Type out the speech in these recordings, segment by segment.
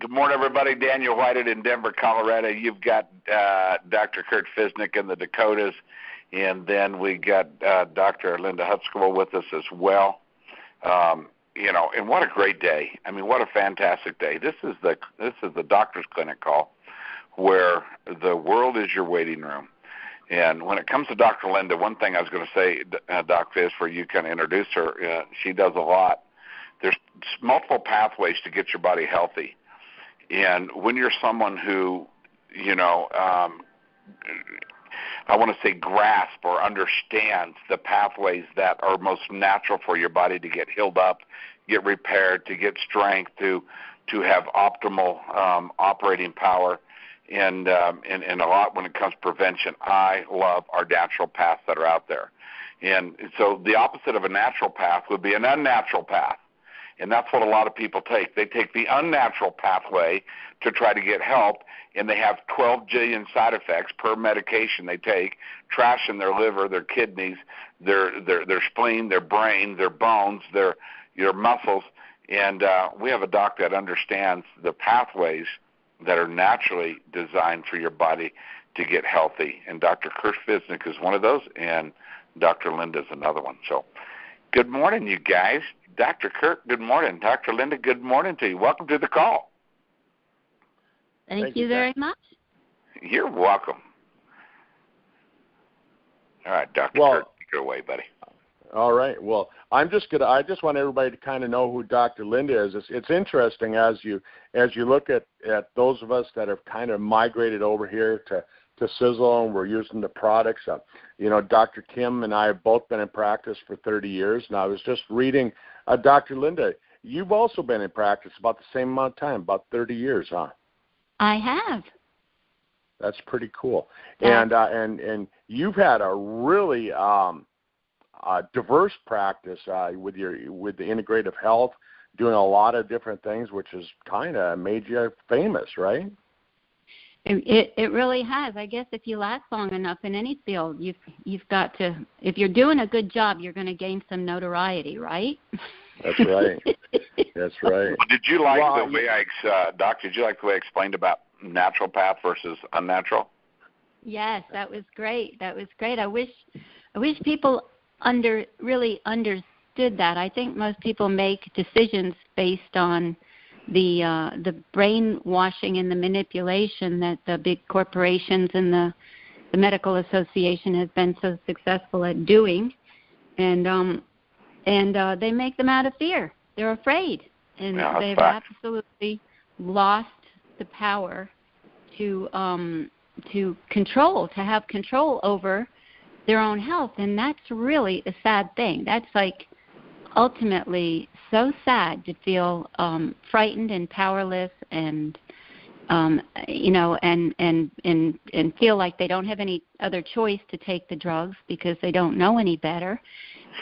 Good morning, everybody. Daniel Whited in Denver, Colorado. You've got Dr. Kurt Fisnick in the Dakotas, and then we got Dr. Linda Hutzkel with us as well. And what a great day. I mean, what a fantastic day. This is the doctor's clinic call where the world is your waiting room. And when it comes to Dr. Linda, one thing I was going to say, Doc, is for you kind of introduce her. She does a lot. There's multiple pathways to get your body healthy. And when you're someone who, I want to say grasp or understands the pathways that are most natural for your body to get healed up, get repaired, to get strength, to have optimal operating power, and a lot when it comes to prevention. I love our natural paths that are out there. And so the opposite of a natural path would be an unnatural path. And that's what a lot of people take. They take the unnatural pathway to try to get help, and they have 12 jillion side effects per medication they take, trash in their liver, their kidneys, their spleen, their brain, their bones, their muscles. And we have a doc that understands the pathways that are naturally designed for your body to get healthy. And Dr. Kurt Fisnick is one of those, and Dr. Linda is another one. So good morning, you guys. Dr. Kurt, good morning. Dr. Linda, good morning to you. Welcome to the call. Thank you very much. You're welcome. All right, Dr. Kurt, take it away, buddy. All right. Well, I just want everybody to kind of know who Dr. Linda is. It's interesting as you look at those of us that have kind of migrated over here to Sisel, and we're using the products. Dr. Kim and I have both been in practice for 30 years, and I was just reading, Dr. Linda, you've also been in practice about the same amount of time, about 30 years, huh? I have. That's pretty cool. And you've had a really diverse practice with the integrative health, doing a lot of different things, which has kind of made you famous, right? It really has. I guess if you last long enough in any field, you've got to. If you're doing a good job, you're going to gain some notoriety, right? That's right. That's right. Well, did you like the way Doc? Did you like the way I explained about naturopath versus unnatural? Yes, that was great. I wish people really understood that. I think most people make decisions based on the brainwashing and the manipulation that the big corporations and the medical association has been so successful at doing, and they make them out of fear. They're afraid, and they've absolutely lost the power to have control over their own health, and that's really a sad thing. That's like ultimately so sad to feel frightened and powerless, and and feel like they don't have any other choice to take the drugs because they don't know any better.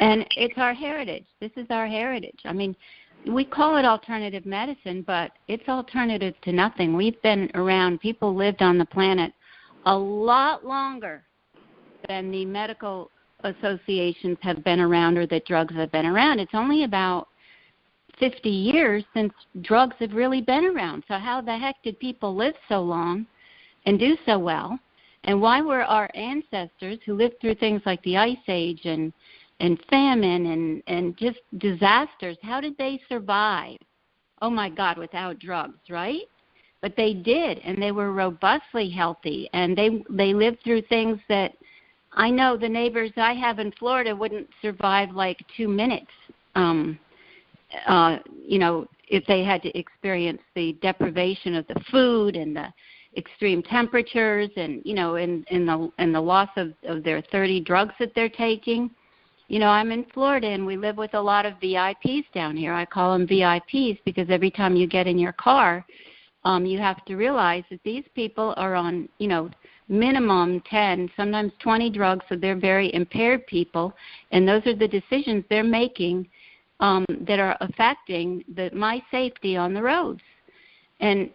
And it's our heritage. This is our heritage. I mean, we call it alternative medicine, but it's alternative to nothing. We've been around. People lived on the planet a lot longer than the medical associations have been around or that drugs have been around. It's only about 50 years since drugs have really been around. So how the heck did people live so long and do so well? And why were our ancestors who lived through things like the Ice Age and famine and just disasters, how did they survive? Oh, my God, without drugs, right? But they did, and they were robustly healthy, and they lived through things that I know the neighbors I have in Florida wouldn't survive like 2 minutes, if they had to experience the deprivation of the food and the extreme temperatures and, and the loss of their 30 drugs that they're taking. I'm in Florida, and we live with a lot of VIPs down here. I call them VIPs because every time you get in your car, you have to realize that these people are on, minimum 10, sometimes 20 drugs, so they're very impaired people, and those are the decisions they're making that are affecting my safety on the roads. And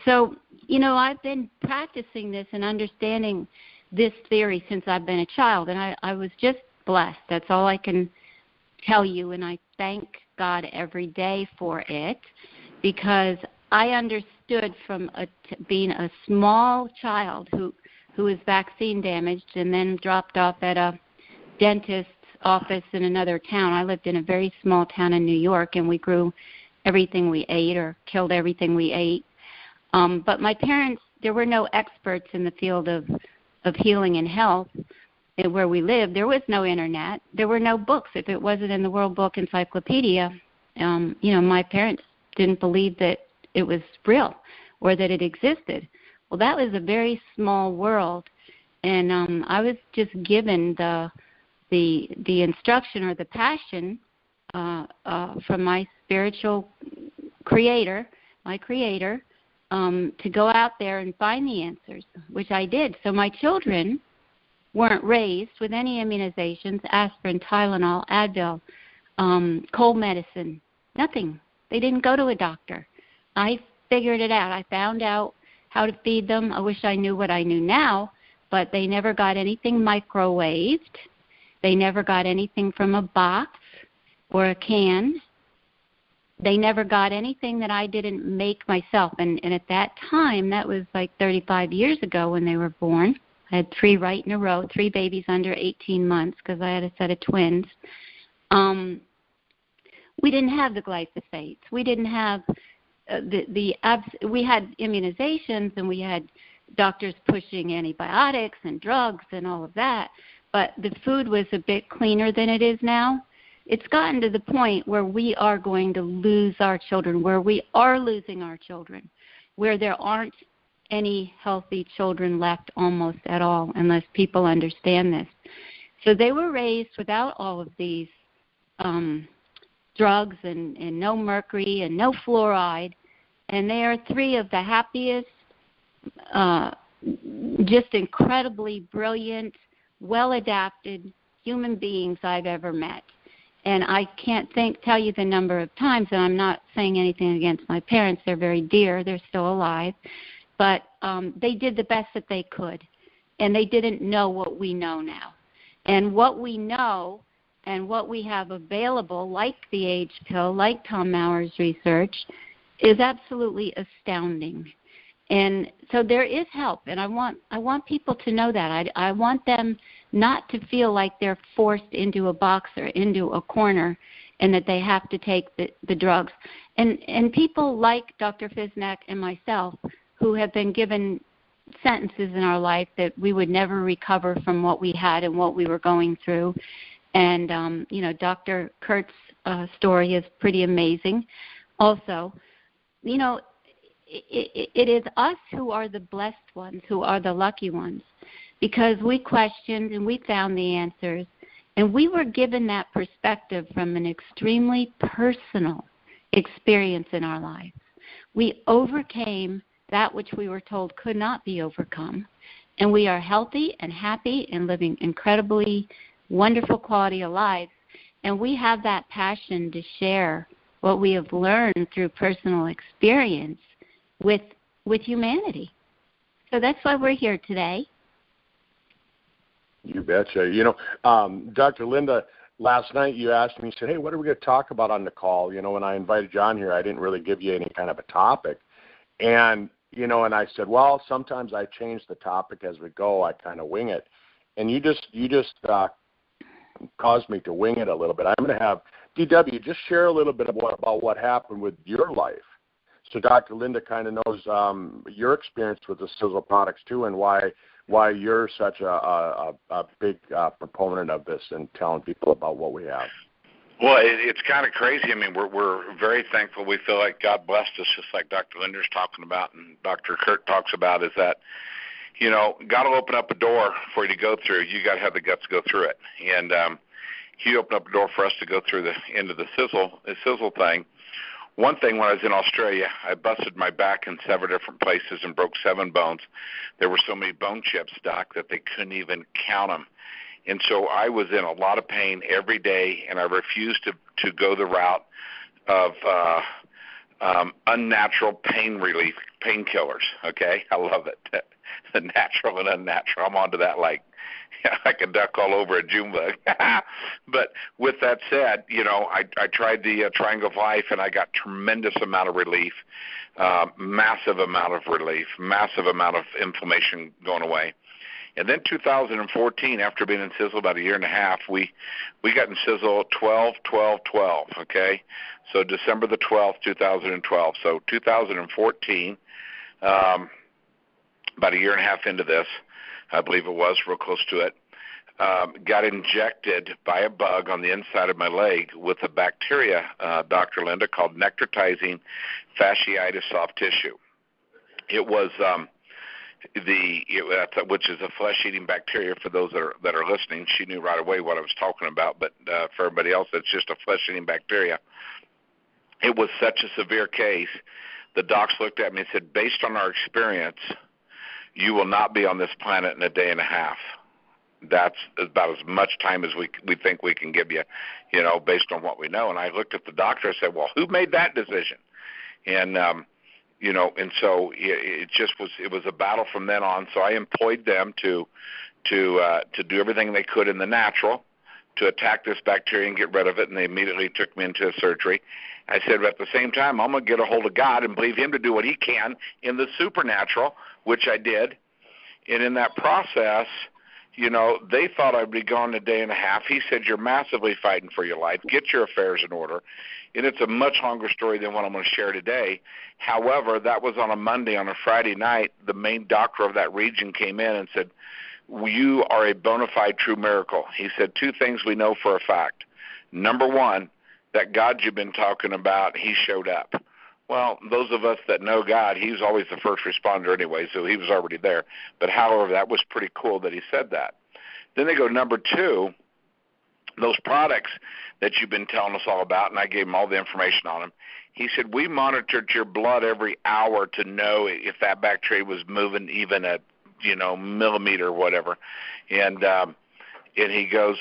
so, I've been practicing this and understanding this theory since I've been a child, and I was just blessed. That's all I can tell you, and I thank God every day for it, because I understood from being a small child who was vaccine damaged and then dropped off at a dentist's office in another town. I lived in a very small town in New York, and we grew everything we ate or killed everything we ate. But my parents, there were no experts in the field of healing and health where we lived. There was no internet. There were no books. If it wasn't in the World Book Encyclopedia, my parents didn't believe that it was real or that it existed. Well, that was a very small world, and I was just given the instruction or the passion from my spiritual creator, my creator, to go out there and find the answers, which I did. So my children weren't raised with any immunizations, aspirin, Tylenol, Advil, cold medicine, nothing. They didn't go to a doctor. I figured it out. I found out how to feed them. I wish I knew what I knew now, but they never got anything microwaved. They never got anything from a box or a can. They never got anything that I didn't make myself. And at that time, that was like 35 years ago when they were born. I had 3 right in a row, 3 babies under 18 months because I had a set of twins. We didn't have the glyphosates. We didn't have we had immunizations, and we had doctors pushing antibiotics and drugs and all of that, but the food was a bit cleaner than it is now. It's gotten to the point where we are going to lose our children, where we are losing our children, where there aren't any healthy children left almost at all unless people understand this. So they were raised without all of these drugs and no mercury and no fluoride, and they are 3 of the happiest, just incredibly brilliant, well-adapted human beings I've ever met. And I can't tell you the number of times, and I'm not saying anything against my parents. They're very dear. They're still alive. But they did the best that they could, and they didn't know what we know now. And what we know and what we have available, like the age pill, like Tom Maurer's research, is absolutely astounding. And so there is help, and I want people to know that. I want them not to feel like they're forced into a box or into a corner and that they have to take the drugs. And people like Dr. Fisnak and myself who have been given sentences in our life that we would never recover from what we had and what we were going through. And, Dr. Kurt's story is pretty amazing also. It is us who are the blessed ones, who are the lucky ones, because we questioned and we found the answers, and we were given that perspective from an extremely personal experience in our lives. We overcame that which we were told could not be overcome, and we are healthy and happy and living incredibly wonderful quality of lives, and we have that passion to share what we have learned through personal experience with humanity. So that's why we're here today. You betcha. Dr. Linda, last night you asked me, you said, hey, what are we going to talk about on the call? When I invited John here, I didn't really give you any kind of a topic. And, and I said, well, sometimes I change the topic as we go. I kind of wing it. And you just caused me to wing it a little bit. I'm going to have DW just share a little bit about what happened with your life. So Dr. Linda kind of knows your experience with the Sisel products too, and why you're such a big proponent of this and telling people about what we have. Well, it's kind of crazy. I mean, we're very thankful. We feel like God blessed us, just like Dr. Linder's talking about and Dr. Kurt talks about, is that, God will open up a door for you to go through. You got to have the guts to go through it. And he opened up a door for us to go through the end of the Sisel thing. One thing, when I was in Australia, I busted my back in 7 different places and broke 7 bones. There were so many bone chips, Doc, that they couldn't even count them. And so I was in a lot of pain every day, and I refused to go the route of unnatural pain relief, painkillers. Okay, I love it. The natural and unnatural. I'm onto that like a duck all over a June bug. But with that said, I tried the Triangle of Life, and I got tremendous amount of relief, massive amount of relief, massive amount of inflammation going away. And then 2014, after being in Sisel about a year and a half, we got in Sisel 12-12-12, okay? So December the 12th, 2012. So 2014, about a year and a half into this, I believe it was, real close to it, got injected by a bug on the inside of my leg with a bacteria, Dr. Linda, called necrotizing fasciitis soft tissue. It was which is a flesh-eating bacteria. For those that are listening, she knew right away what I was talking about, but for everybody else, it's just a flesh-eating bacteria. It was such a severe case, the docs looked at me and said, based on our experience, you will not be on this planet in a day and a half. That's about as much time as we think we can give you, based on what we know. And I looked at the doctor and said, well, who made that decision? And and so it was a battle from then on. So I employed them to do everything they could in the natural to attack this bacteria and get rid of it, and they immediately took me into a surgery. I said, but at the same time, I'm going to get a hold of God and believe Him to do what He can in the supernatural, which I did. And in that process, they thought I'd be gone a day and a half. He said, you're massively fighting for your life. Get your affairs in order. And it's a much longer story than what I'm going to share today. However, that was on a Monday. On a Friday night, the main doctor of that region came in and said, you are a bona fide true miracle. He said, two things we know for a fact. Number one, that God you've been talking about, He showed up. Well, those of us that know God, He's always the first responder anyway, so He was already there. But however, that was pretty cool that He said that. Then they go, number two, those products that you've been telling us all about, and I gave him all the information on them. He said, we monitored your blood every hour to know if that bacteria was moving even a millimeter or whatever. And he goes,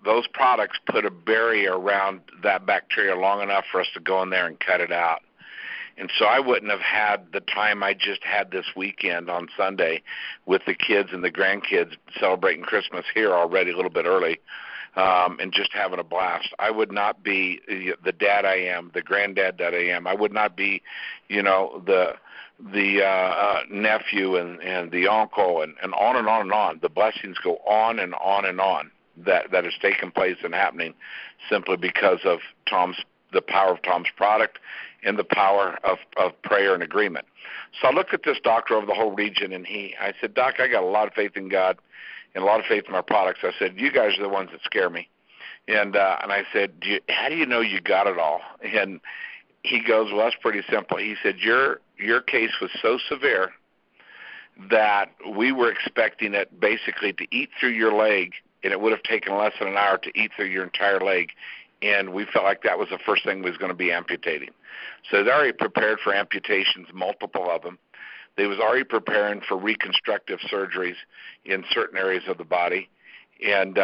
those products put a barrier around that bacteria long enough for us to go in there and cut it out. And so I wouldn't have had the time I just had this weekend on Sunday with the kids and the grandkids celebrating Christmas here already a little bit early, and just having a blast. I would not be the dad I am, the granddad that I am. I would not be, the nephew and the uncle and on and on and on. The blessings go on and on and on that has taken place and happening simply because of the power of Tom's product and the power of prayer and agreement. So I looked at this doctor over the whole region, and I said, Doc, I got a lot of faith in God and a lot of faith in my products. I said, you guys are the ones that scare me. And I said, how do you know you got it all? And he goes, well, that's pretty simple. He said, your case was so severe that we were expecting it basically to eat through your leg, and it would have taken less than an hour to eat through your entire leg. And we felt like that was the first thing we was going to be amputating. So they already prepared for amputations, multiple of them. They was already preparing for reconstructive surgeries in certain areas of the body, and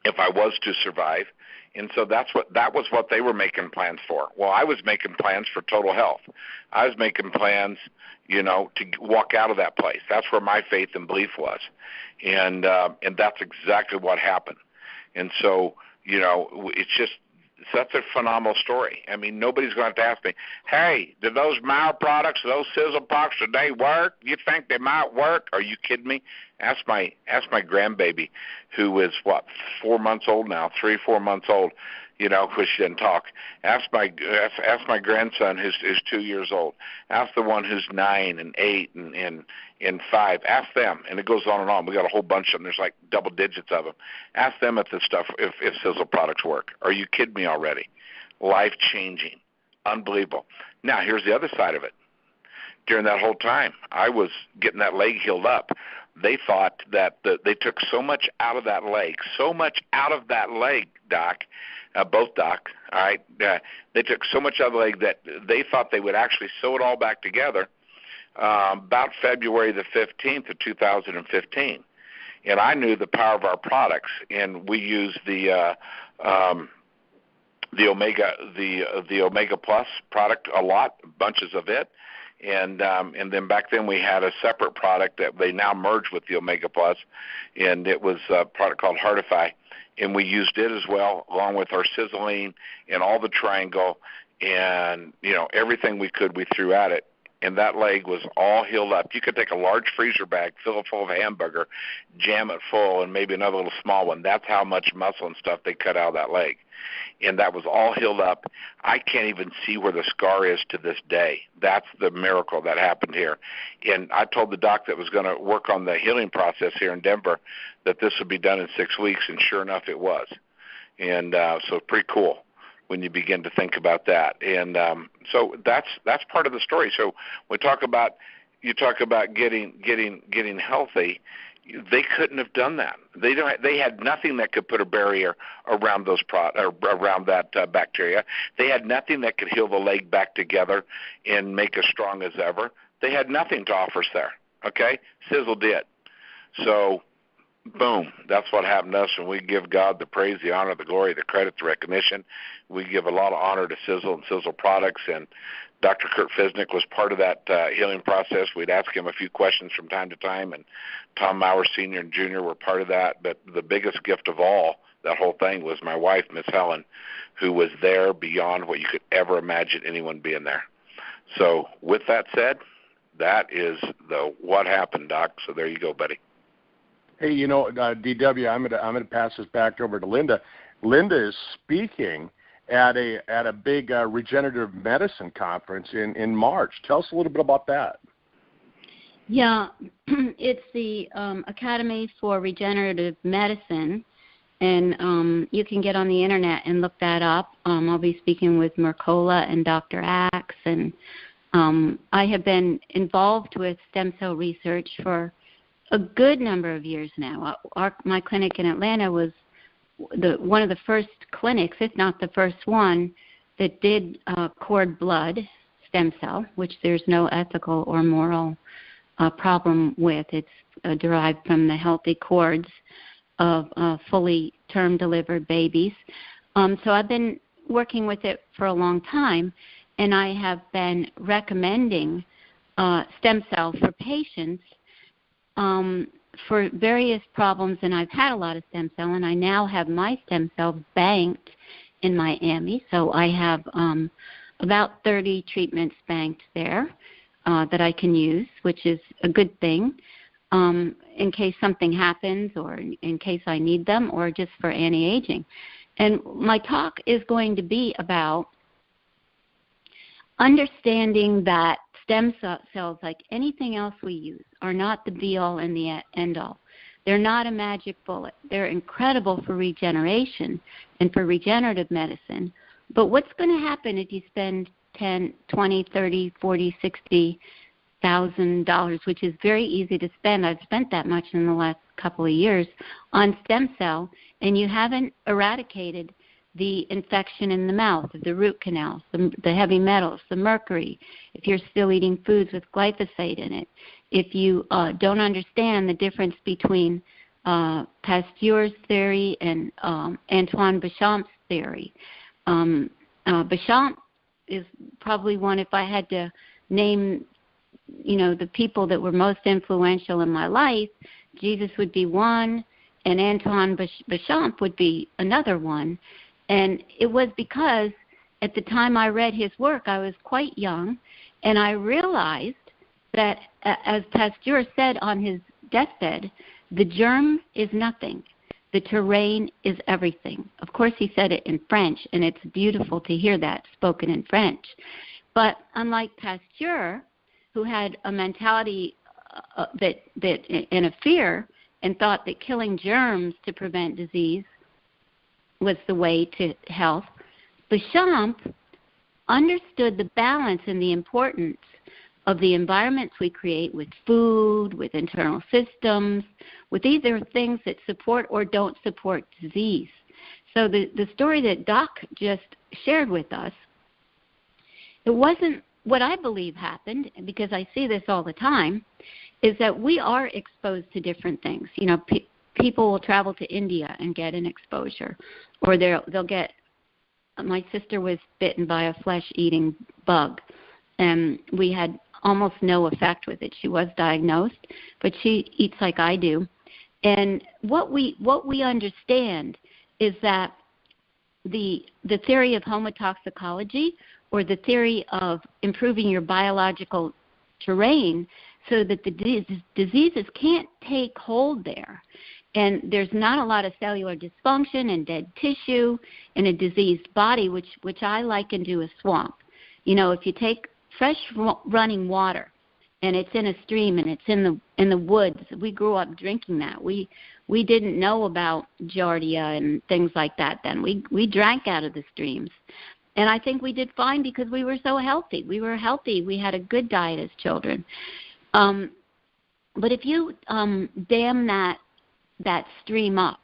if I was to survive. And so that was what they were making plans for. Well, I was making plans for total health. I was making plans, to walk out of that place. That's where my faith and belief was, and that's exactly what happened. And so, it's just such a phenomenal story. I mean, nobody's going to have to ask me, hey, did those Mauer products, those Sisel products, did they work? You think they might work? Are you kidding me? Ask my grandbaby, who is, 4 months old now, 3-4 months old, because she didn't talk. Ask my grandson, who's 2 years old. Ask the one who's 9 and 8 and 5. Ask them, and it goes on and on. We got a whole bunch of them. There's like double digits of them. Ask them if this stuff, if Sisel products work. Are you kidding me already? Life-changing, unbelievable. Now, here's the other side of it. During that whole time, I was getting that leg healed up. They thought that they took so much out of that leg, Doc, both Doc, all right? They took so much out of the leg that they thought they would actually sew it all back together about February the 15th of 2015. And I knew the power of our products, and we used the the Omega Plus product a lot, bunches of it, and then back then we had a separate product that they now merged with the Omega Plus, and it was a product called Heartify, and we used it as well along with our Sizzling and all the Triangle, and everything we could we threw at it. And that leg was all healed up. You could take a large freezer bag, fill it full of hamburger, jam it full, and maybe another little small one. That's how much muscle and stuff they cut out of that leg. And that was all healed up. I can't even see where the scar is to this day. That's the miracle that happened here. And I told the doc that was going to work on the healing process here in Denver that this would be done in 6 weeks, and sure enough, it was. And so pretty cool when you begin to think about that. And so that's part of the story. So we talk about getting healthy. They couldn't have done that. They had nothing that could put a barrier around those around that bacteria. They had nothing that could heal the leg back together and make us strong as ever. They had nothing to offer us there. Okay, Sisel did. So boom, that's what happened to us, and we give God the praise, the honor, the glory, the credit, the recognition. We give a lot of honor to Sisel and Sisel products, and Dr. Kurt Fisnick was part of that healing process. We'd ask him a few questions from time to time, and Tom Maurer Sr. and Jr. were part of that. But the biggest gift of all, that whole thing, was my wife, Miss Helen, who was there beyond what you could ever imagine anyone being there. So with that said, that is what happened, Doc. So there you go, buddy. Hey, DW, I'm gonna pass this back over to Linda. Linda is speaking at a big regenerative medicine conference in March. Tell us a little bit about that. Yeah, it's the Academy for Regenerative Medicine, and you can get on the internet and look that up. I'll be speaking with Mercola and Dr. Axe, and I have been involved with stem cell research for a good number of years now. My clinic in Atlanta was one of the first clinics, if not the first one, that did cord blood stem cell, which there's no ethical or moral problem with. It's derived from the healthy cords of fully term-delivered babies. So I've been working with it for a long time, and I have been recommending stem cell for patients for various problems, and I've had a lot of stem cell, and I now have my stem cells banked in Miami. So I have about 30 treatments banked there that I can use, which is a good thing in case something happens or in case I need them or just for anti-aging. And my talk is going to be about understanding that stem cells, like anything else we use, are not the be-all and the end-all. They're not a magic bullet. They're incredible for regeneration and for regenerative medicine. But what's going to happen if you spend $10, $20, $30, $40, $60,000, which is very easy to spend? I've spent that much in the last couple of years on stem cell, and you haven't eradicated the infection in the mouth, the root canals, the heavy metals, the mercury, if you're still eating foods with glyphosate in it, if you don't understand the difference between Pasteur's theory and Antoine Béchamp's theory. Béchamp is probably one, if I had to name, the people that were most influential in my life, Jesus would be one, and Antoine Béchamp would be another one. And it was because at the time I read his work, I was quite young, and I realized that, as Pasteur said on his deathbed, the germ is nothing. The terrain is everything. Of course, he said it in French, and it's beautiful to hear that spoken in French. But unlike Pasteur, who had a mentality that and a fear and thought that killing germs to prevent disease was the way to health, Béchamp understood the balance and the importance of the environments we create with food, with internal systems, with either things that support or don't support disease. So the story that Doc just shared with us, it wasn't what I believe happened, because I see this all the time, is that we are exposed to different things. People will travel to India and get an exposure, or they'll get my sister was bitten by a flesh-eating bug, and we had almost no effect with it. She was diagnosed, but she eats like I do. And what we understand is that the theory of homotoxicology, or the theory of improving your biological terrain so that the diseases can't take hold there, and there's not a lot of cellular dysfunction and dead tissue in a diseased body, which I liken to a swamp. You know, if you take fresh running water and it's in a stream and it's in the woods, we grew up drinking that. We didn't know about giardia and things like that then. We drank out of the streams. And I think we did fine because we were so healthy. We were healthy. We had a good diet as children. But if you dam that stream up,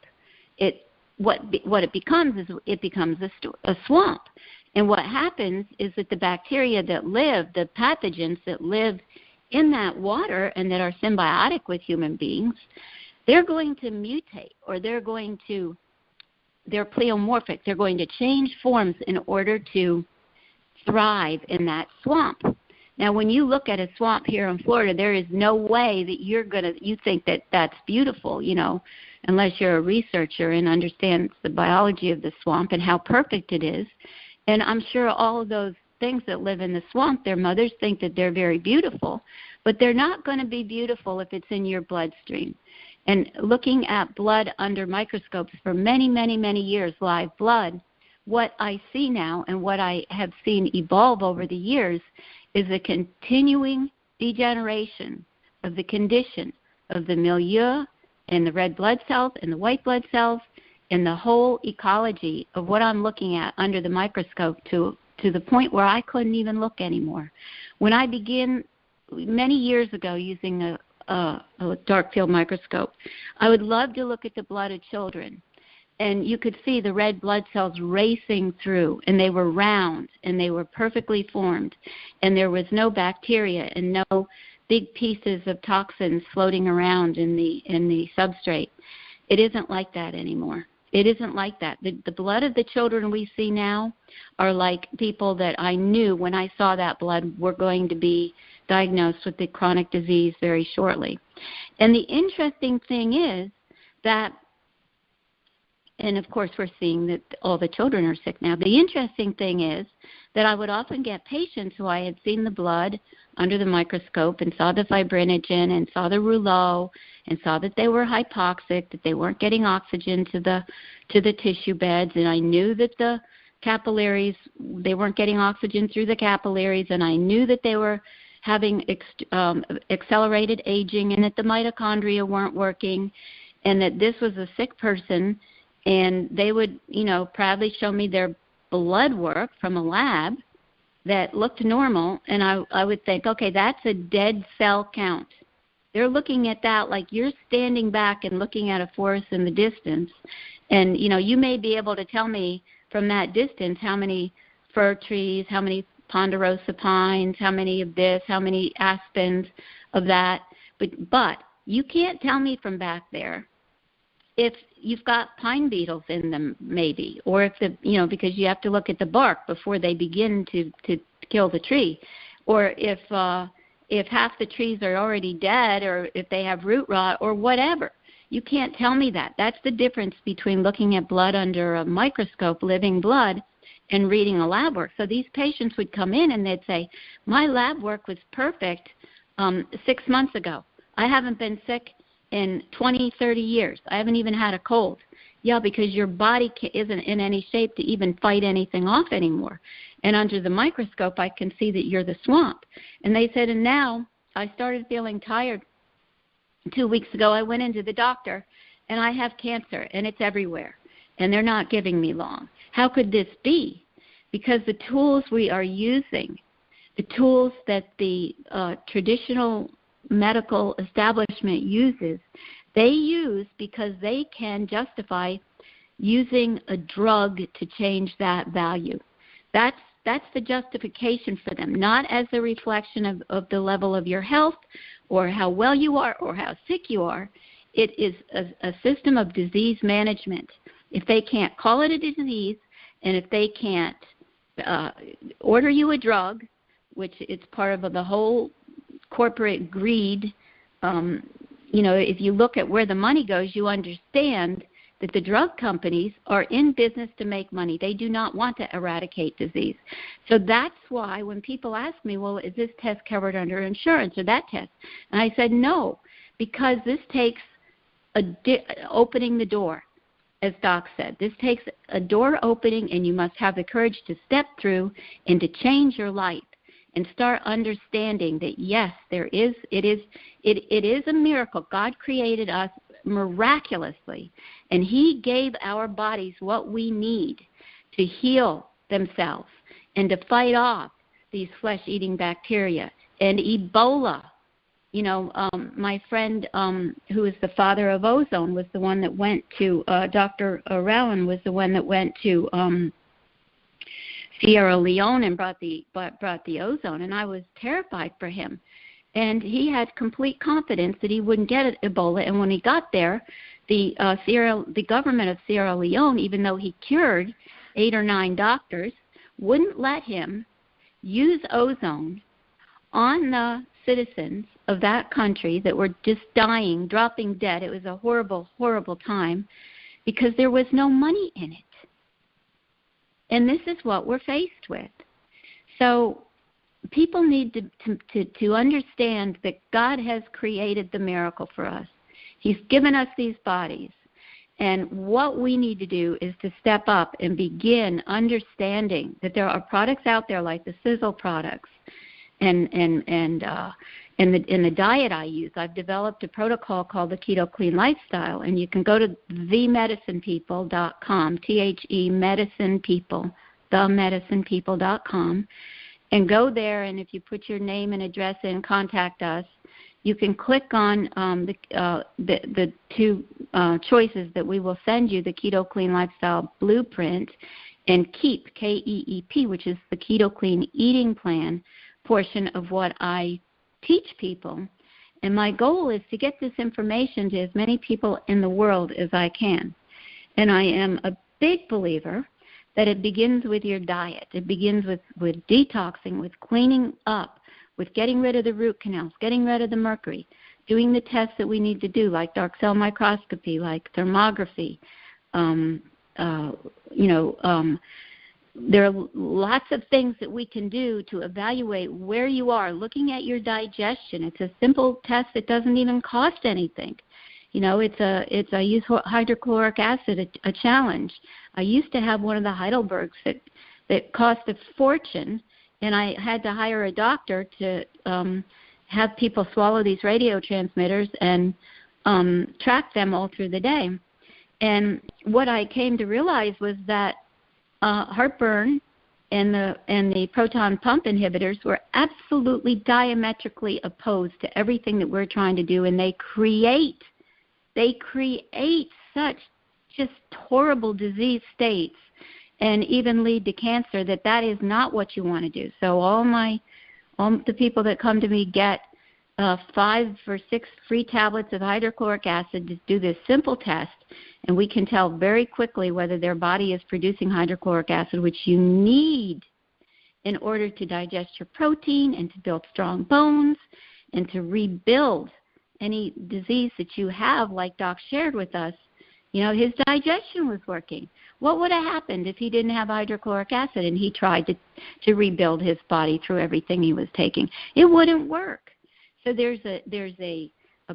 what it becomes is it becomes a swamp. And what happens is that the bacteria that live, the pathogens that live in that water and that are symbiotic with human beings, they're going to mutate, or they're pleomorphic. They're going to change forms in order to thrive in that swamp. Now, when you look at a swamp here in Florida, there is no way that you think that that's beautiful, you know, unless you're a researcher and understands the biology of the swamp and how perfect it is. And I'm sure all of those things that live in the swamp, their mothers think that they're very beautiful, but they're not going to be beautiful if it's in your bloodstream. And looking at blood under microscopes for many, many, many years, live blood, what I see now and what I have seen evolve over the years is a continuing degeneration of the condition of the milieu and the red blood cells and the white blood cells and the whole ecology of what I'm looking at under the microscope to the point where I couldn't even look anymore. When I began many years ago using a dark field microscope, I would love to look at the blood of children, and you could see the red blood cells racing through, and they were round, and they were perfectly formed, and there was no bacteria and no big pieces of toxins floating around in the substrate. It isn't like that anymore. It isn't like that. The blood of the children we see now are like people that I knew when I saw that blood were going to be diagnosed with the chronic disease very shortly. And the interesting thing is that, and of course we're seeing that all the children are sick now. The interesting thing is that I would often get patients who I had seen the blood under the microscope and saw the fibrinogen and saw the rouleau and saw that they were hypoxic, that they weren't getting oxygen to the tissue beds, and I knew that the capillaries, they weren't getting oxygen through the capillaries, and I knew that they were having accelerated aging and that the mitochondria weren't working, and that this was a sick person, and they would, proudly show me their blood work from a lab that looked normal, and I would think, okay, that's a dead cell count. They're looking at that like you're standing back and looking at a forest in the distance, and, you may be able to tell me from that distance how many fir trees, how many ponderosa pines, how many of this, how many aspens of that, but you can't tell me from back there if you've got pine beetles in them, maybe, or if because you have to look at the bark before they begin to kill the tree, or if half the trees are already dead, or if they have root rot, or whatever. You can't tell me that. That's the difference between looking at blood under a microscope, living blood, and reading a lab work. So these patients would come in and they'd say, my lab work was perfect 6 months ago. I haven't been sick in 20, 30 years. I haven't even had a cold. Yeah, because your body isn't in any shape to even fight anything off anymore. And under the microscope, I can see that you're the swamp. And they said, and now I started feeling tired. 2 weeks ago, I went into the doctor, and I have cancer, and it's everywhere, and they're not giving me long. How could this be? Because the tools we are using, the tools that the traditional medical establishment uses, they use because they can justify using a drug to change that value. That's the justification for them, not as a reflection of the level of your health or how well you are or how sick you are. It is a system of disease management. If they can't call it a disease And if they can't order you a drug, which it's part of the whole corporate greed, if you look at where the money goes, you understand that the drug companies are in business to make money. They do not want to eradicate disease. So that's why when people ask me, well, is this test covered under insurance or that test? And I said, no, because this takes opening the door, as Doc said. This takes a door opening, and you must have the courage to step through and to change your life and start understanding that, yes, it is a miracle. God created us miraculously, and He gave our bodies what we need to heal themselves and to fight off these flesh-eating bacteria. And Ebola, my friend who is the father of ozone was the one that went to, Dr. Rowan was the one that went to Sierra Leone and brought the ozone, and I was terrified for him. And he had complete confidence that he wouldn't get Ebola. And when he got there, the government of Sierra Leone, even though he cured 8 or 9 doctors, wouldn't let him use ozone on the citizens of that country that were just dying, dropping dead. It was a horrible, horrible time because there was no money in it. And this is what we're faced with. So people need to understand that God has created the miracle for us. He's given us these bodies. And what we need to do is to step up and begin understanding that there are products out there like the Sisel products and the diet I use. I've developed a protocol called the Keto-clean lifestyle, and you can go to themedicinepeople.com, themedicinepeople.com, and go there, and if you put your name and address in, contact us, you can click on the 2 choices that we will send you, the Keto-clean lifestyle blueprint, and KEEP, K-E-E-P, which is the Keto-clean eating plan portion of what I teach people. And my goal is to get this information to as many people in the world as I can. And I am a big believer that it begins with your diet. It begins with detoxing, with cleaning up, with getting rid of the root canals, getting rid of the mercury, doing the tests that we need to do, like dark cell microscopy, like thermography. There are lots of things that we can do to evaluate where you are, looking at your digestion. It's a simple test that doesn't even cost anything. I use hydrochloric acid, a challenge. I used to have one of the Heidelbergs that cost a fortune, and I had to hire a doctor to have people swallow these radio transmitters and track them all through the day. And what I came to realize was that heartburn and the proton pump inhibitors were absolutely diametrically opposed to everything that we're trying to do, and they create such just horrible disease states and even lead to cancer that is not what you want to do. So all the people that come to me get 5 or 6 free tablets of hydrochloric acid to do this simple test, and we can tell very quickly whether their body is producing hydrochloric acid, which you need in order to digest your protein and to build strong bones and to rebuild any disease that you have, like Doc shared with us. His digestion was working. What would have happened if he didn't have hydrochloric acid and he tried to rebuild his body through everything he was taking? It wouldn't work. So there's a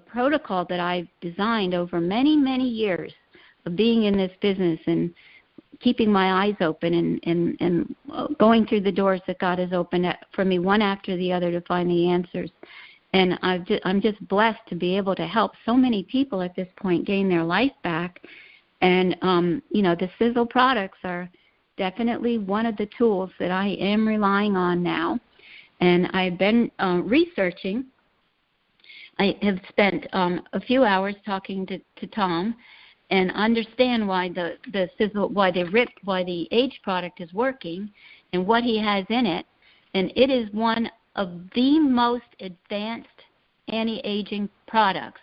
protocol that I've designed over many, many years of being in this business and keeping my eyes open and going through the doors that God has opened for me one after the other to find the answers. And I'm just blessed to be able to help so many people at this point gain their life back. And, the Sisel products are definitely one of the tools that I am relying on now. And I've been researching. I have spent a few hours talking to Tom and understand why the Sisel, why the Age product is working and what he has in it. And it is one of the most advanced anti-aging products.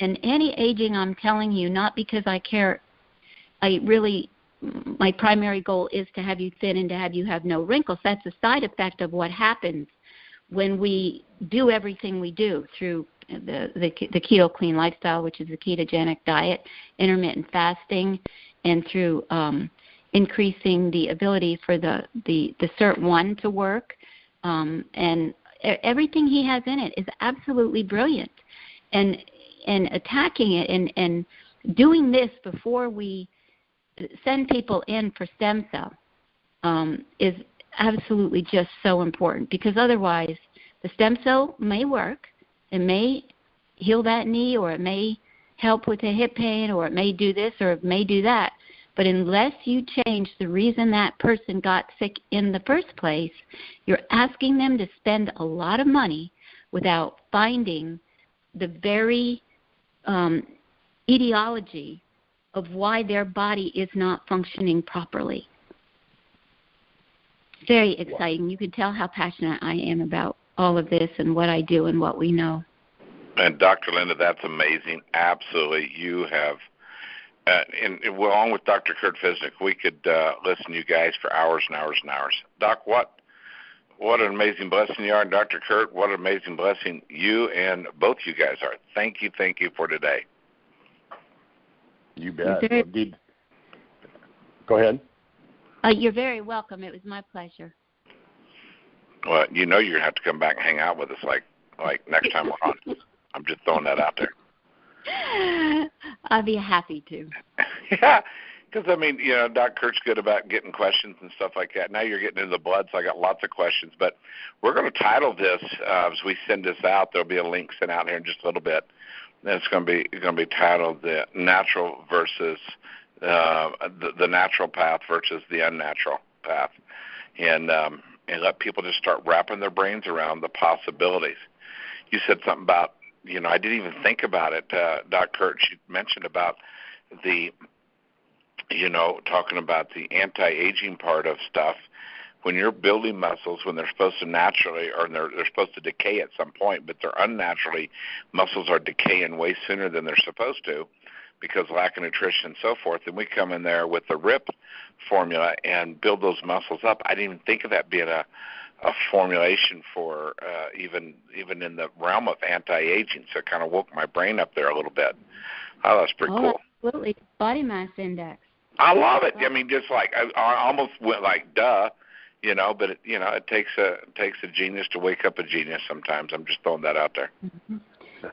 And anti-aging, I'm telling you, not because I care, I really my primary goal is to have you thin and to have you have no wrinkles. That's a side effect of what happens when we do everything we do through the Keto-clean lifestyle, which is a ketogenic diet, intermittent fasting, and through increasing the ability for the SIRT1 to work. And everything he has in it is absolutely brilliant. And attacking it and doing this before we send people in for stem cell is absolutely just so important, because otherwise the stem cell may work, it may heal that knee, or it may help with the hip pain, or it may do this, or it may do that. But unless you change the reason that person got sick in the first place, you're asking them to spend a lot of money without finding the very etiology of why their body is not functioning properly. Very exciting. You can tell how passionate I am about all of this and what I do and what we know. And Dr. Linda, that's amazing. Absolutely. You have, along with Dr. Kurt Fisnick, we could listen to you guys for hours and hours and hours. Doc, what an amazing blessing you are. And Dr. Kurt, what an amazing blessing you and both you guys are. Thank you for today. You bet. Go ahead. You're very welcome. It was my pleasure. Well, you're going to have to come back and hang out with us like next time we're on. I'm just throwing that out there. I'll be happy to. Yeah, because, Doc Kurt's good about getting questions and stuff like that. Now you're getting into the blood, so I got lots of questions. But we're going to title this, as we send this out, there'll be a link sent out here in just a little bit. And it's going to be titled The Natural versus the Natural Path versus the Unnatural Path. And let people just start wrapping their brains around the possibilities. You said something about, I didn't even think about it, Doc Kurt. She mentioned about talking about the anti-aging part of stuff. When you're building muscles, when they're supposed to naturally, or they're supposed to decay at some point, but they're unnaturally, muscles are decaying way sooner than they're supposed to because lack of nutrition and so forth, and we come in there with the RIP formula and build those muscles up. I didn't even think of that being a formulation for even in the realm of anti-aging, so it kind of woke my brain up there a little bit. Oh, that's pretty cool. Absolutely. Body mass index. I love it. Just like I almost went like, duh, but it takes a genius to wake up a genius sometimes. I'm just throwing that out there. Mm-hmm.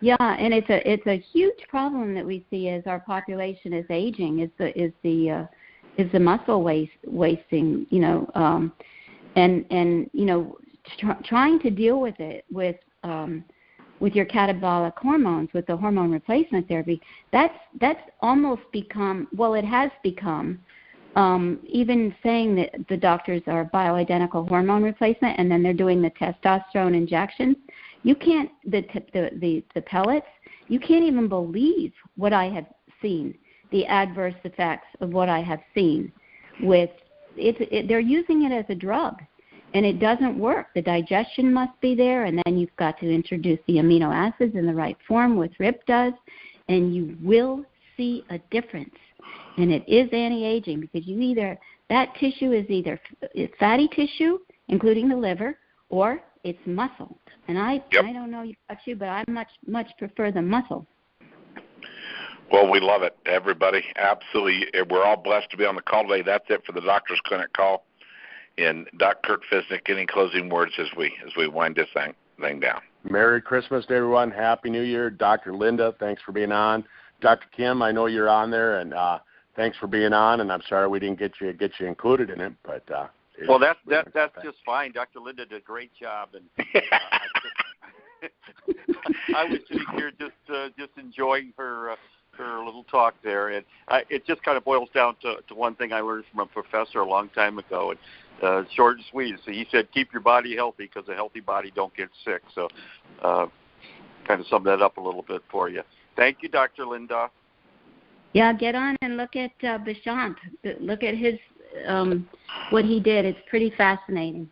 Yeah, and it's a huge problem that we see as our population is aging. Is the muscle wasting, trying to deal with it with your catabolic hormones, with the hormone replacement therapy. That's almost become, it has become. Even saying that the doctors are bioidentical hormone replacement, and then they're doing the testosterone injections. You can't, the pellets, you can't even believe what I have seen, the adverse effects of what I have seen with it. They're using it as a drug, and it doesn't work. The digestion must be there, and then you've got to introduce the amino acids in the right form, which RIP does, and you will see a difference. And it is anti-aging, because that tissue is either fatty tissue, including the liver, or it's muscle. And I don't know about you, but I much prefer the muscle. Well, we love it, everybody. Absolutely. We're all blessed to be on the call today. That's it for the Doctor's Clinic call. And Dr. Kurt Fisnick, any closing words as we wind this thing down? Merry Christmas to everyone. Happy New Year. Dr. Linda, thanks for being on. Dr. Kim, I know you're on there, and thanks for being on. And I'm sorry we didn't get you included in it, but that's just fine. Dr. Linda did a great job, and I was sitting here just enjoying her little talk there, and it just kind of boils down to one thing I learned from a professor a long time ago, and short and sweet. So he said, "Keep your body healthy, because a healthy body don't get sick." So, kind of sum that up a little bit for you. Thank you, Dr. Linda. Yeah, get on and look at Bashant. Look at his what he did. It's pretty fascinating.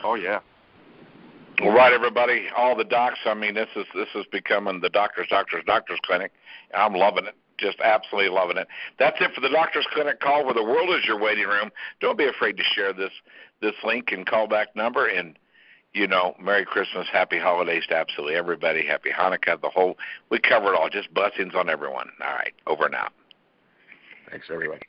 Oh yeah. All right, everybody, all the docs. This is becoming the doctor's clinic. I'm loving it. just absolutely loving it. That's it for the Doctor's Clinic call where the world is your waiting room. Don't be afraid to share this link and callback number. And, Merry Christmas, Happy Holidays to absolutely everybody. Happy Hanukkah, we cover it all. Just blessings on everyone. All right, over and out. Thanks, everybody.